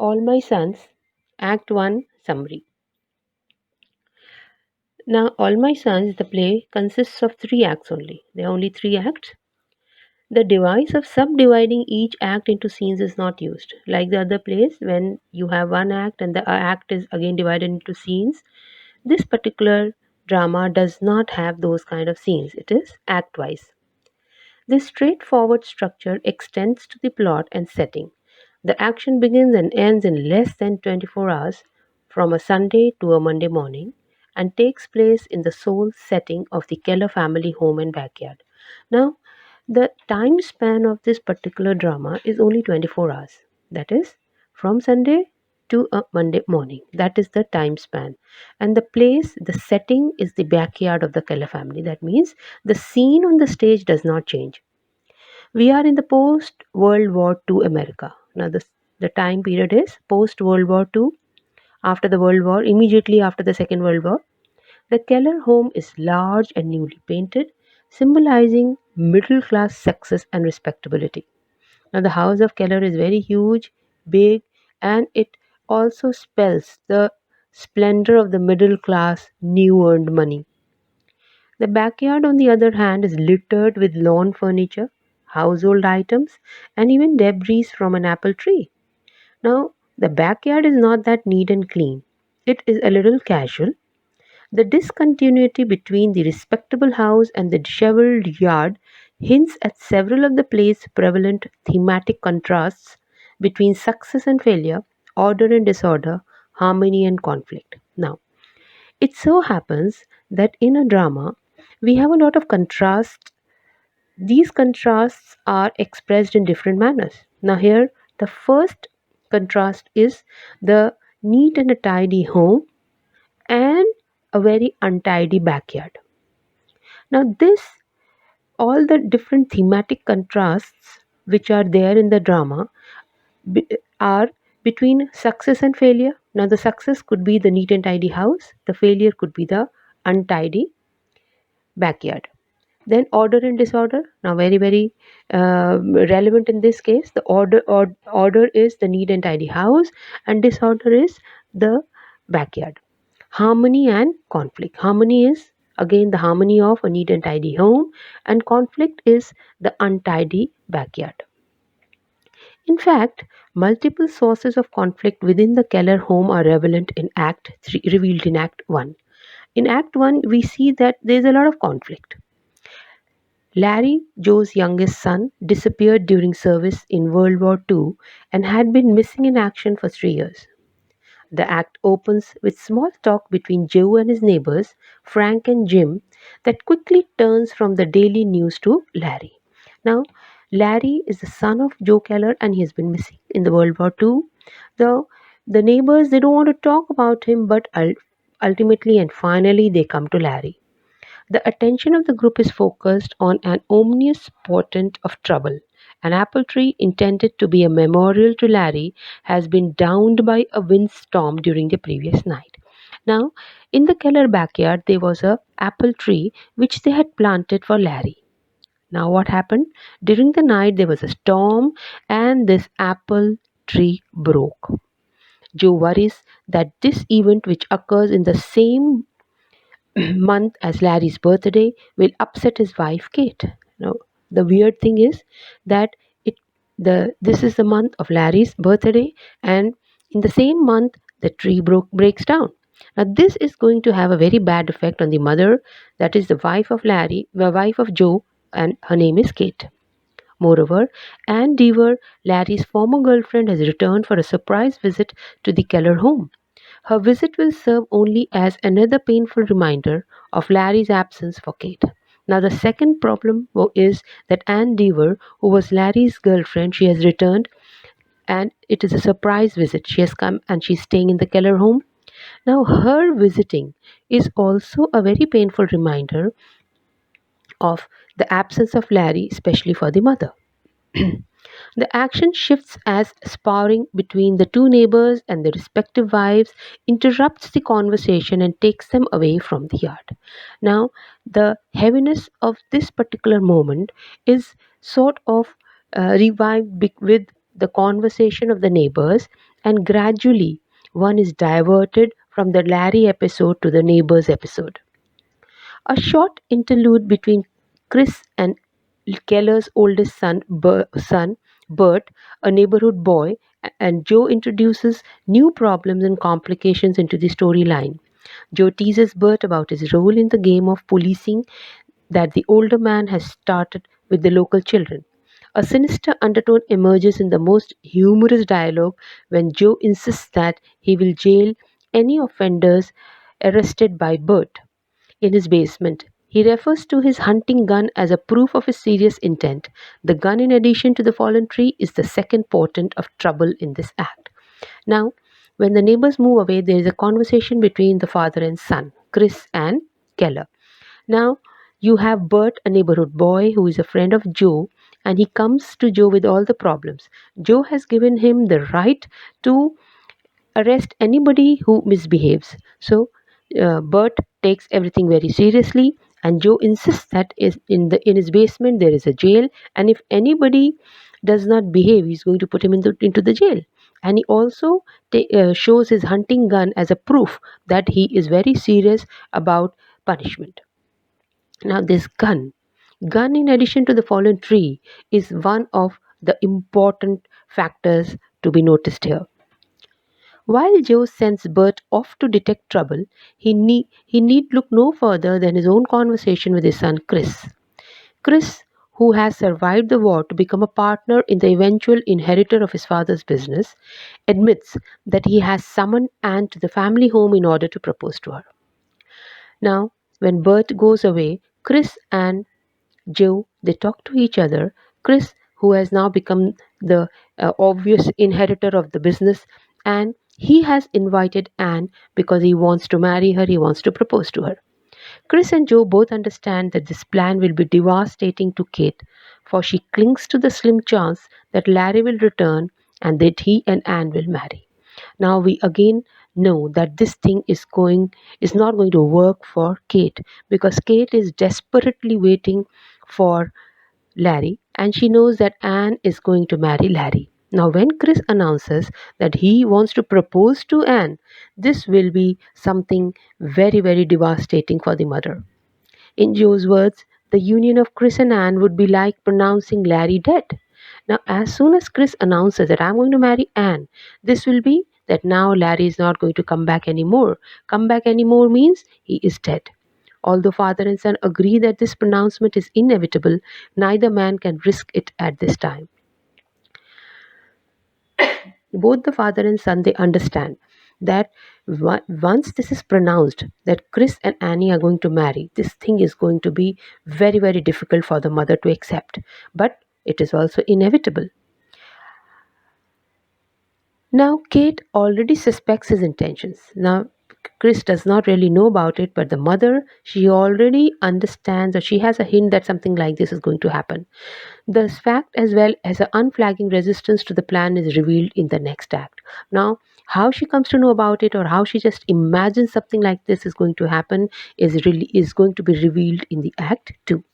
AllMySons Act I Summary. Now, All My Sons, the play, consists of three acts only. There are only three acts. The device of subdividing each act into scenes is not used. Like the other plays, when you have one act and the act is again divided into scenes, this particular drama does not have those kind of scenes. It is act wise. This straightforward structure extends to the plot and setting. The action begins and ends in less than 24 hours from a Sunday to a Monday morning and takes place in the sole setting of the Keller family home and backyard. Now, the time span of this particular drama is only 24 hours. That is from Sunday to a Monday morning. That is the time span. And the place, the setting is the backyard of the Keller family. That means the scene on the stage does not change. We are in the post World War II America. Now, the time period is post World War II, after the World War, immediately after the Second World War. The Keller home is large and newly painted, symbolizing middle class success and respectability. Now, the house of Keller is very huge, big, and it also spells the splendor of the middle class, new earned money. The backyard, on the other hand, is littered with lawn furniture, household items, and even debris from an apple tree. Now, the backyard is not that neat and clean. It is a little casual. The discontinuity between the respectable house and the disheveled yard hints at several of the play's prevalent thematic contrasts between success and failure, order and disorder, harmony and conflict. Now, it so happens that in a drama, we have a lot of contrast. These contrasts are expressed in different manners. Now, here, the first contrast is the neat and a tidy home and a very untidy backyard. Now, this all the different thematic contrasts which are there in the drama are between success and failure. Now, the success could be the neat and tidy house, the failure could be the untidy backyard. Then order and disorder. Now, very relevant in this case. The order is the neat and tidy house, and disorder is the backyard. Harmony and conflict. Harmony is again the harmony of a neat and tidy home, and conflict is the untidy backyard. In fact, multiple sources of conflict within the Keller home are relevant in Act 3, revealed in Act 1. In Act 1, we see that there is a lot of conflict. Larry, Joe's youngest son, disappeared during service in World War II and had been missing in action for 3 years. The act opens with small talk between Joe and his neighbors, Frank and Jim, that quickly turns from the daily news to Larry. Now, Larry is the son of Joe Keller and he has been missing in the World War II. The neighbors, they don't want to talk about him, but ultimately and finally they come to Larry. The attention of the group is focused on an ominous portent of trouble. An apple tree intended to be a memorial to Larry has been downed by a windstorm during the previous night. Now, in the Keller backyard, there was a apple tree which they had planted for Larry. Now, what happened? During the night, there was a storm and this apple tree broke. Joe worries that this event, which occurs in the same month as Larry's birthday, will upset his wife Kate. Now, the weird thing is that it this is the month of Larry's birthday, and in the same month the tree breaks down. Now, this is going to have a very bad effect on the mother, that is the wife of Larry, the wife of Joe, and her name is Kate. Moreover, Anne Deaver, Larry's former girlfriend, has returned for a surprise visit to the Keller home. Her visit will serve only as another painful reminder of Larry's absence for Kate. Now, the second problem is that Anne Deaver, who was Larry's girlfriend, she has returned and it is a surprise visit. She has come and she's staying in the Keller home. Now, her visiting is also a very painful reminder of the absence of Larry, especially for the mother. The action shifts as sparring between the two neighbors and their respective wives interrupts the conversation and takes them away from the yard. Now, the heaviness of this particular moment is sort of revived with the conversation of the neighbors, and gradually one is diverted from the Larry episode to the neighbors episode. A short interlude between Chris and Keller's oldest son, Bert, a neighborhood boy, and Joe introduces new problems and complications into the storyline. Joe teases Bert about his role in the game of policing that the older man has started with the local children. A sinister undertone emerges in the most humorous dialogue when Joe insists that he will jail any offenders arrested by Bert in his basement. He refers to his hunting gun as a proof of his serious intent. The gun, in addition to the fallen tree, is the second portent of trouble in this act. Now, when the neighbors move away, there is a conversation between the father and son, Chris and Keller. Now, you have Bert, a neighborhood boy who is a friend of Joe, and he comes to Joe with all the problems. Joe has given him the right to arrest anybody who misbehaves. So, Bert takes everything very seriously, and Joe insists that is in his basement there is a jail, and if anybody does not behave, he's going to put him into the jail. And he also shows his hunting gun as a proof that he is very serious about punishment. Now, this gun in addition to the fallen tree, is one of the important factors to be noticed here. While Joe sends Bert off to detect trouble, he need look no further than his own conversation with his son Chris. Chris, who has survived the war to become a partner in the eventual inheritor of his father's business, admits that he has summoned Anne to the family home in order to propose to her. Now, when Bert goes away, Chris and Joe, they talk to each other. Chris, who has now become the obvious inheritor of the business, and he has invited Anne because he wants to marry her, he wants to propose to her. Chris and Joe both understand that this plan will be devastating to Kate, for she clings to the slim chance that Larry will return and that he and Anne will marry. Now we again know that this thing is not going to work for Kate, because Kate is desperately waiting for Larry, and she knows that Anne is going to marry Larry. Now, when Chris announces that he wants to propose to Anne, this will be something very, very devastating for the mother. In Joe's words, the union of Chris and Anne would be like pronouncing Larry dead. Now, as soon as Chris announces that I'm going to marry Anne, this will be that now Larry is not going to come back anymore. Come back anymore means he is dead. Although father and son agree that this pronouncement is inevitable, neither man can risk it at this time. Both the father and son, they understand that once this is pronounced that Chris and Annie are going to marry, this thing is going to be very, very difficult for the mother to accept. But it is also inevitable. Now, Kate already suspects his intentions. Now, Chris does not really know about it, but the mother, she already understands, or she has a hint that something like this is going to happen. The fact, as well as an unflagging resistance to the plan, is revealed in the next act. Now, how she comes to know about it, or how she just imagines something like this is going to happen, is going to be revealed in the act 2.